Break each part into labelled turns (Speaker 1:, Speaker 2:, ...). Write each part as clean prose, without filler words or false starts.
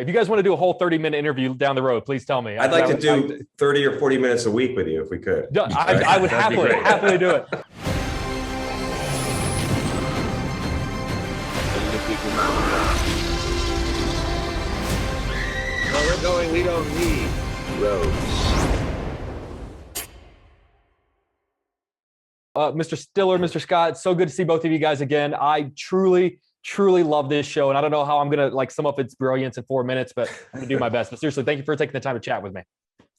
Speaker 1: If you guys want to do a whole 30-minute interview down the road, please tell me.
Speaker 2: I'd like to do 30 or 40 minutes a week with you if we could.
Speaker 1: I would happily do it.
Speaker 3: Where we're going, we don't need roads.
Speaker 1: Mr. Stiller, Mr. Scott, so good to see both of you guys again. I truly love this show, and I don't know how I'm going to sum up its brilliance in 4 minutes, but I'm going to do my best. But seriously, thank you for taking the time to chat with me.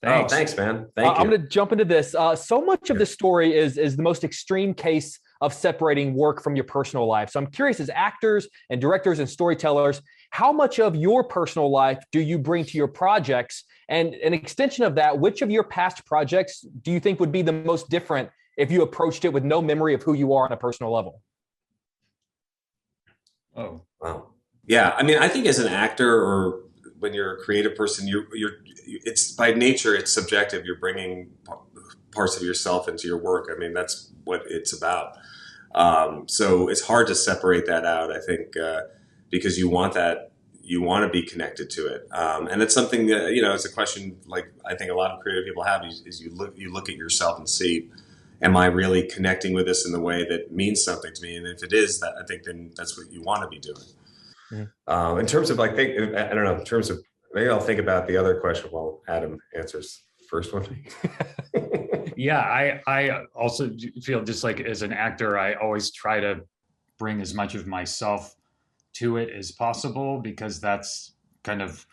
Speaker 2: Thanks. Oh, thanks, man. Thank you.
Speaker 1: I'm going to jump into this. So much of this story is the most extreme case of separating work from your personal life. So I'm curious, as actors and directors and storytellers, how much of your personal life do you bring to your projects? And an extension of that, which of your past projects do you think would be the most different if you approached it with no memory of who you are on a personal level?
Speaker 2: Oh, wow. Yeah. I mean, I think as an actor or when you're a creative person, it's by nature, it's subjective. You're bringing parts of yourself into your work. I mean, that's what it's about. So it's hard to separate that out, I think, because you want to be connected to it. And it's something that, it's a question like I think a lot of creative people have is you look at yourself and see, am I really connecting with this in the way that means something to me? And if it is, that I think then that's what you want to be doing. Mm-hmm. In terms of I don't know, in terms of, maybe I'll think about the other question while Adam answers the first one.
Speaker 4: Yeah, I also feel just like as an actor, I always try to bring as much of myself to it as possible, because that's kind of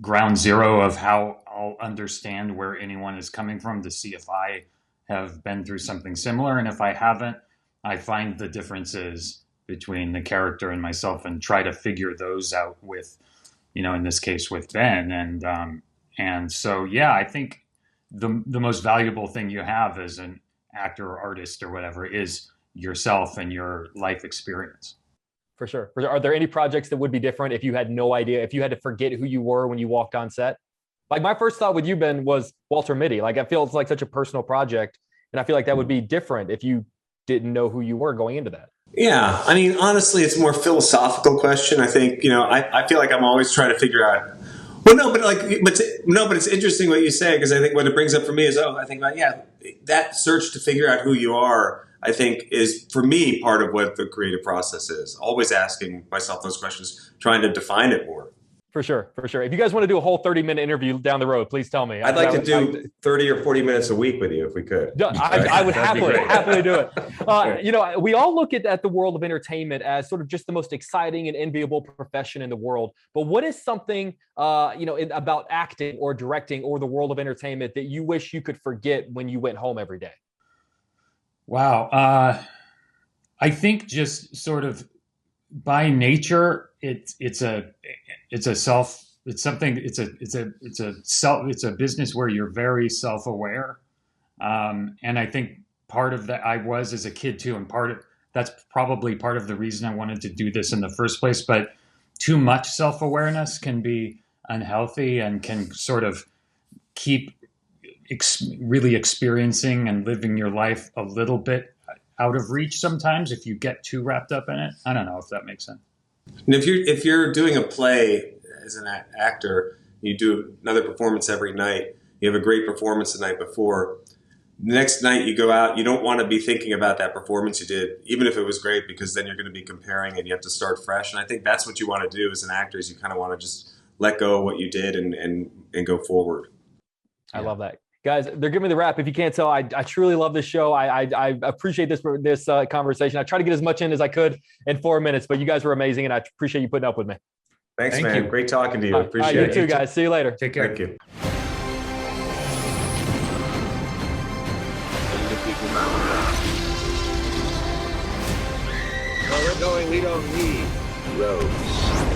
Speaker 4: ground zero of how I'll understand where anyone is coming from, to see if I have been through something similar. And if I haven't, I find the differences between the character and myself and try to figure those out with, in this case with Ben. And so, yeah, I think the most valuable thing you have as an actor or artist or whatever is yourself and your life experience.
Speaker 1: For sure. Are there any projects that would be different if you had no idea, if you had to forget who you were when you walked on set? Like my first thought with you, Ben, was Walter Mitty. Like I feel it's like such a personal project, and I feel like that would be different if you didn't know who you were going into that.
Speaker 2: Yeah. I mean, honestly, it's a more philosophical question. I think, I feel like I'm always trying to figure out, but it's interesting what you say, because I think what it brings up for me is, I think about, that search to figure out who you are, I think is, for me, part of what the creative process is. Always asking myself those questions, trying to define it more.
Speaker 1: For sure. If you guys want to do a whole 30-minute interview down the road, please tell me.
Speaker 2: I'd like to do 30 or 40 minutes a week with you if we could.
Speaker 1: I would happily do it. We all look at the world of entertainment as sort of just the most exciting and enviable profession in the world. But what is something, about acting or directing or the world of entertainment that you wish you could forget when you went home every day?
Speaker 4: Wow. I think just sort of by nature, it's a business where you're very self-aware. And I think part of that I was as a kid too. And that's probably part of the reason I wanted to do this in the first place, but too much self-awareness can be unhealthy and can sort of keep really experiencing and living your life a little bit out of reach sometimes if you get too wrapped up in it. I don't know if that makes sense.
Speaker 2: And if you're doing a play as an actor, you do another performance every night, you have a great performance the night before, the next night you go out, you don't want to be thinking about that performance you did, even if it was great, because then you're going to be comparing and you have to start fresh. And I think that's what you want to do as an actor, is you kind of want to just let go of what you did and go forward.
Speaker 1: I love that. Guys, they're giving me the wrap. If you can't tell, I truly love this show. I appreciate this conversation. I tried to get as much in as I could in 4 minutes, but you guys were amazing, and I appreciate you putting up with me.
Speaker 2: Thanks, man. Great talking to you. Appreciate it.
Speaker 1: You too, guys. See you later.
Speaker 4: Take care.
Speaker 2: Thank you.
Speaker 3: Where we're going, we don't need roads.